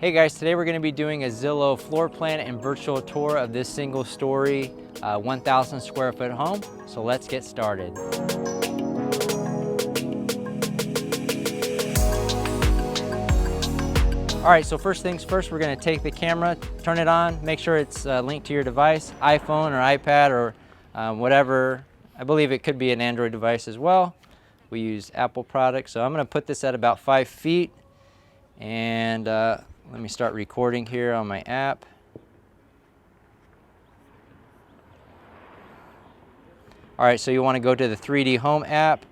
Hey guys, today we're going to be doing a Zillow floor plan and virtual tour of this single story 1,000 square foot home. So let's get started. All right, so first things first, we're going to take the camera, turn it on, make sure it's linked to your device, iPhone or iPad or whatever. I believe it could be an Android device as well. We use Apple products, so I'm going to put this at about 5 feet. And let me start recording here on my app. All right, so you want to go to the 3D Home app,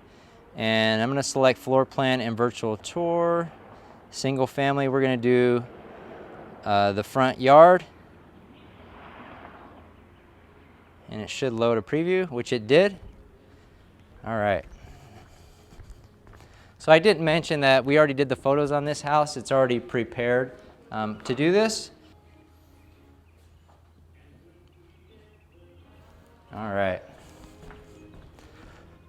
and I'm going to select floor plan and virtual tour. Single family, we're going to do the front yard. And it should load a preview, which it did. All right. So I didn't mention that we already did the photos on this house. It's already prepared to do this. All right.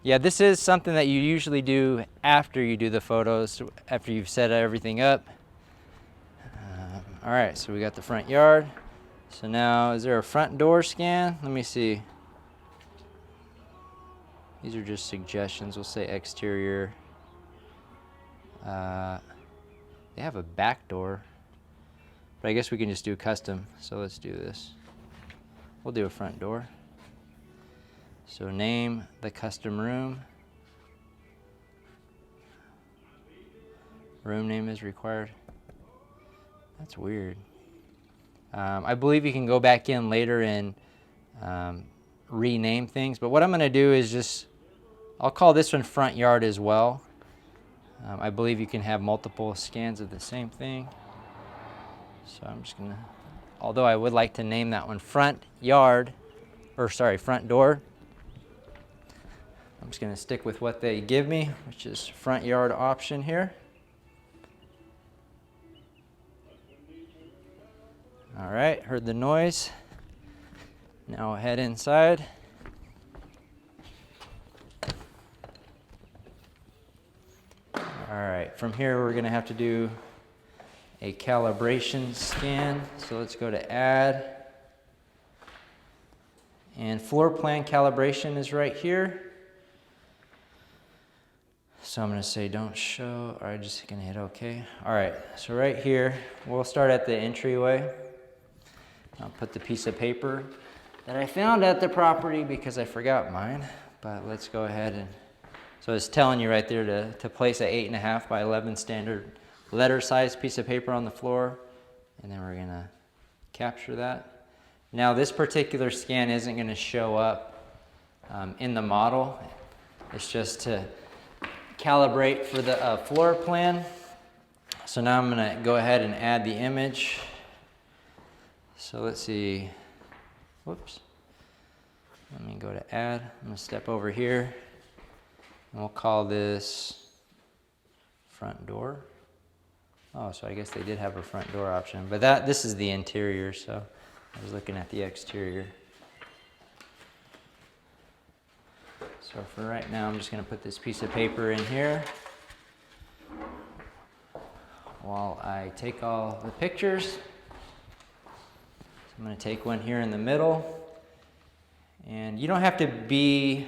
Yeah, this is something that you usually do after you do the photos, after you've set everything up. All right, so we got the front yard. So now, is there a front door scan? Let me see. These are just suggestions. We'll say exterior. They have a back door, but I guess we can just do custom. So let's do this. We'll do a front door. So name the custom room. Room name is required. That's weird. I believe you can go back in later and rename things, but what I'm going to do is I'll call this one front yard as well. I believe you can have multiple scans of the same thing. So I'm just going to, although I would like to name that one front yard, front door. I'm just going to stick with what they give me, which is front yard option here. All right, heard the noise. Now I'll head inside. All right, from here we're gonna have to do a calibration scan. So let's go to add. And floor plan calibration is right here. So I'm gonna say don't show, or I'm just gonna hit okay. All right, so right here, we'll start at the entryway. I'll put the piece of paper that I found at the property because I forgot mine, but let's go ahead and, so it's telling you right there to place a 8.5 by 11 standard letter size piece of paper on the floor, and then we're gonna capture that. Now this particular scan isn't gonna show up in the model. It's just to calibrate for the floor plan. So now I'm gonna go ahead and add the image. So let's see, whoops. Let me go to add. I'm gonna step over here and we'll call this front door. Oh, so I guess they did have a front door option, but this is the interior, so I was looking at the exterior. So for right now, I'm just gonna put this piece of paper in here while I take all the pictures. I'm going to take one here in the middle, and you don't have to be,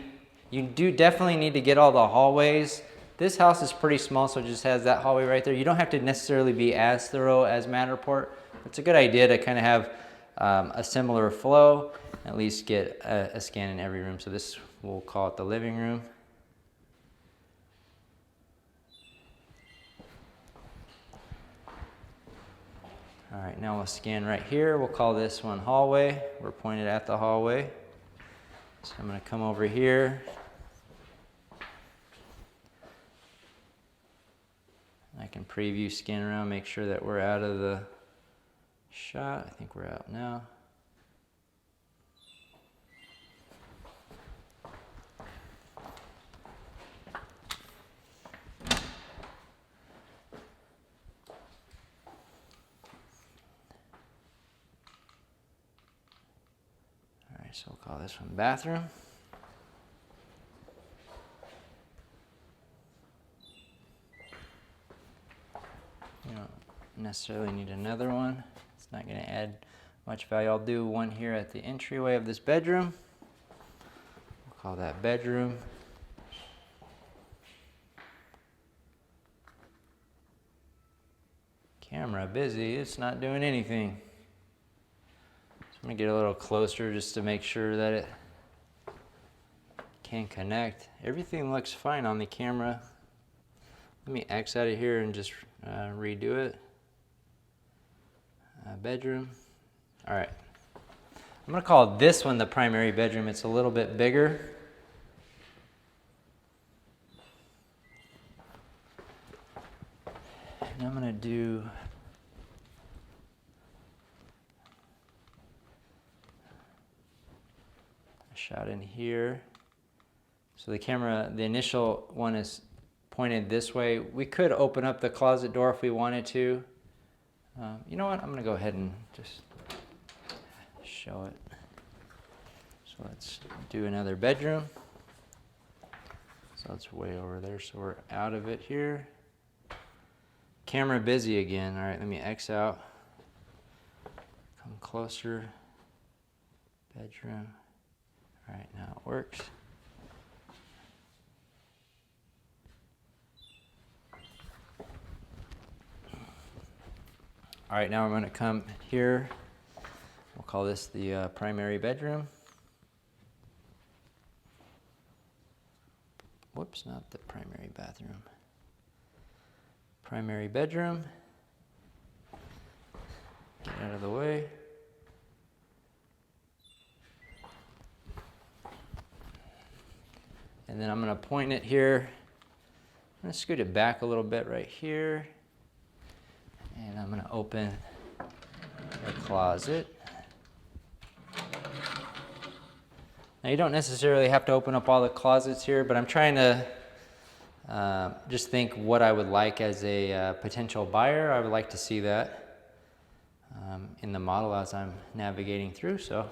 you do definitely need to get all the hallways. This house is pretty small, so it just has that hallway right there. You don't have to necessarily be as thorough as Matterport. It's a good idea to kind of have a similar flow, at least get a scan in every room. So this, we'll call it the living room. All right, now we'll scan right here. We'll call this one hallway. We're pointed at the hallway. So I'm gonna come over here. I can preview, scan around, make sure that we're out of the shot. I think we're out now. So we'll call this one bathroom. You don't necessarily need another one. It's not going to add much value. I'll do one here at the entryway of this bedroom. We'll call that bedroom. Camera busy, it's not doing anything. So I'm gonna get a little closer just to make sure that it can connect. Everything looks fine on the camera. Let me X out of here and just redo it. Bedroom. All right. I'm gonna call this one the primary bedroom. It's a little bit bigger. And I'm gonna do a shot in here. So the camera, the initial one is pointed this way. We could open up the closet door if we wanted to. You know what? I'm gonna go ahead and just show it. So let's do another bedroom. So it's way over there, so we're out of it here. Camera busy again. All right, let me X out. Come closer. Bedroom. All right, now it works. All right, now I'm going to come here. We'll call this the primary bedroom. Whoops, not the primary bathroom. Primary bedroom. Get out of the way. And then I'm going to point it here. I'm going to scoot it back a little bit right here. And I'm going to open the closet. Now you don't necessarily have to open up all the closets here, but I'm trying to just think what I would like as a potential buyer. I would like to see that in the model as I'm navigating through. So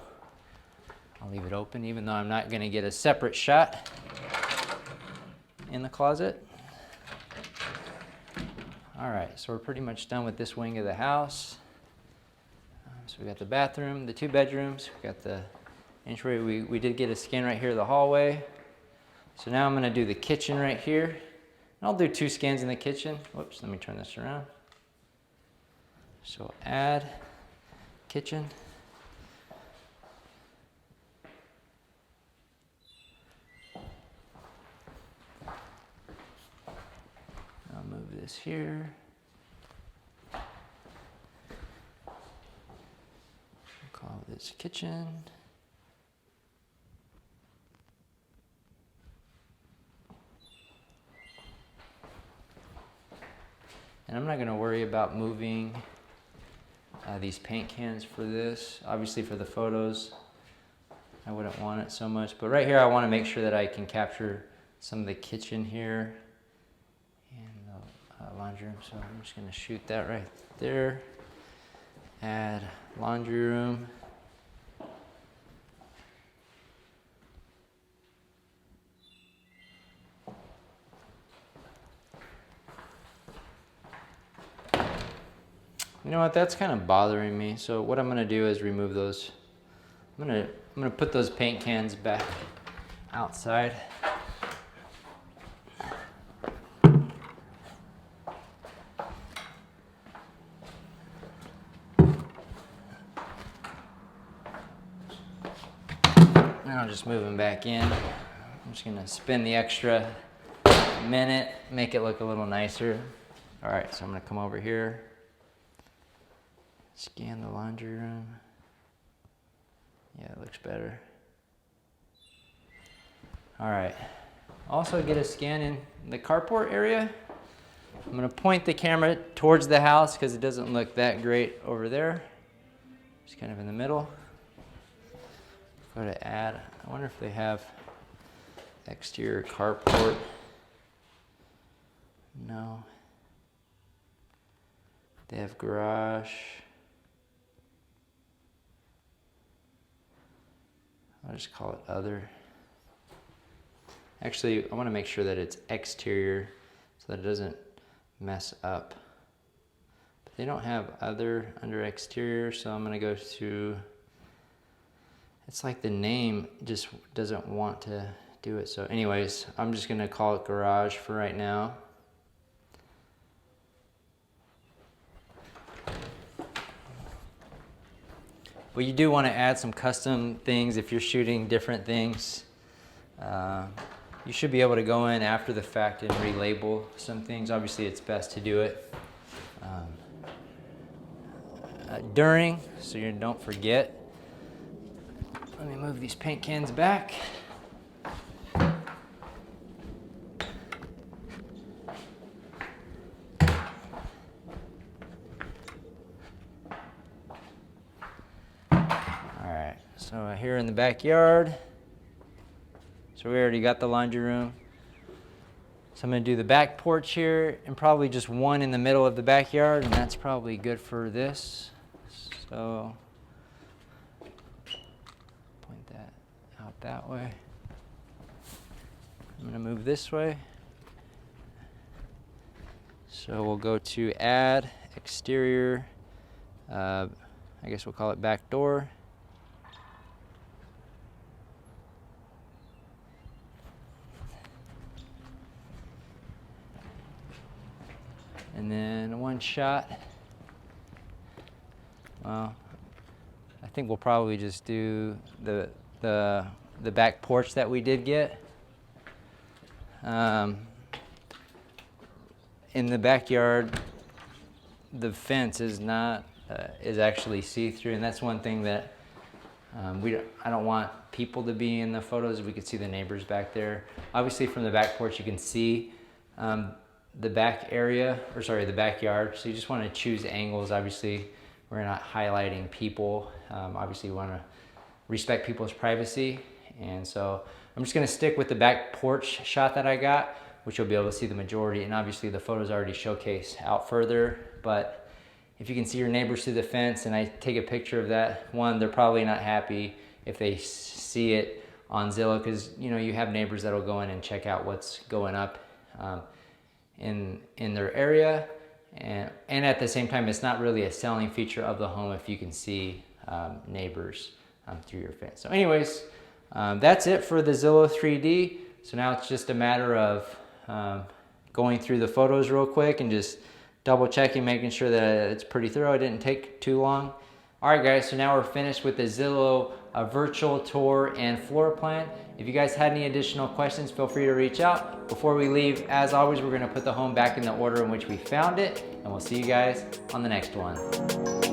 I'll leave it open, even though I'm not going to get a separate shot in the closet. All right, so we're pretty much done with this wing of the house. So we got the bathroom, the two bedrooms, we got the entryway. We did get a scan right here, the hallway. So now I'm gonna do the kitchen right here. And I'll do 2 scans in the kitchen. Whoops, let me turn this around. So add kitchen. I'll move this here. Call this kitchen. And I'm not going to worry about moving these paint cans for this. Obviously for the photos, I wouldn't want it so much. But right here, I want to make sure that I can capture some of the kitchen here and the laundry room. So I'm just going to shoot that right there. Add laundry room. You know what, that's kind of bothering me. So what I'm gonna do is remove those. I'm gonna put those paint cans back outside. And I'll just move them back in. I'm just gonna spend the extra minute, make it look a little nicer. All right, so I'm gonna come over here. Scan the laundry room. Yeah, it looks better. All right. Also get a scan in the carport area. I'm gonna point the camera towards the house because it doesn't look that great over there. Just kind of in the middle. Go to add. I wonder if they have exterior carport. No. They have garage. I'll just call it other. Actually, I want to make sure that it's exterior so that it doesn't mess up. But they don't have other under exterior, so I'm gonna go to, it's like the name just doesn't want to do it. So anyways, I'm just gonna call it garage for right now. But you do want to add some custom things if you're shooting different things. You should be able to go in after the fact and relabel some things. Obviously, it's best to do it during, so you don't forget. Let me move these paint cans back. So here in the backyard, so we already got the laundry room. So I'm gonna do the back porch here and probably just one in the middle of the backyard, and that's probably good for this. So point that out that way. I'm gonna move this way. So we'll go to add exterior, I guess we'll call it back door. And then one shot. Well, I think we'll probably just do the back porch that we did get. In the backyard, the fence is not is actually see-through, and that's one thing that I don't want people to be in the photos. We could see the neighbors back there. Obviously, from the back porch, you can see the back area, or sorry, the backyard. So you just want to choose angles. Obviously, we're not highlighting people. Obviously, we want to respect people's privacy. And so I'm just going to stick with the back porch shot that I got, which you'll be able to see the majority. And obviously, the photos already showcase out further. But if you can see your neighbors through the fence and I take a picture of that, one, they're probably not happy if they see it on Zillow, because you have neighbors that'll go in and check out what's going up in their area, and at the same time, it's not really a selling feature of the home if you can see neighbors through your fence. So anyways, that's it for the Zillow 3D. So now it's just a matter of going through the photos real quick and just double checking, making sure that it's pretty thorough. It didn't take too long. All right, guys, so now we're finished with the Zillow virtual tour and floor plan. If you guys had any additional questions, feel free to reach out. Before we leave, as always, we're gonna put the home back in the order in which we found it, and we'll see you guys on the next one.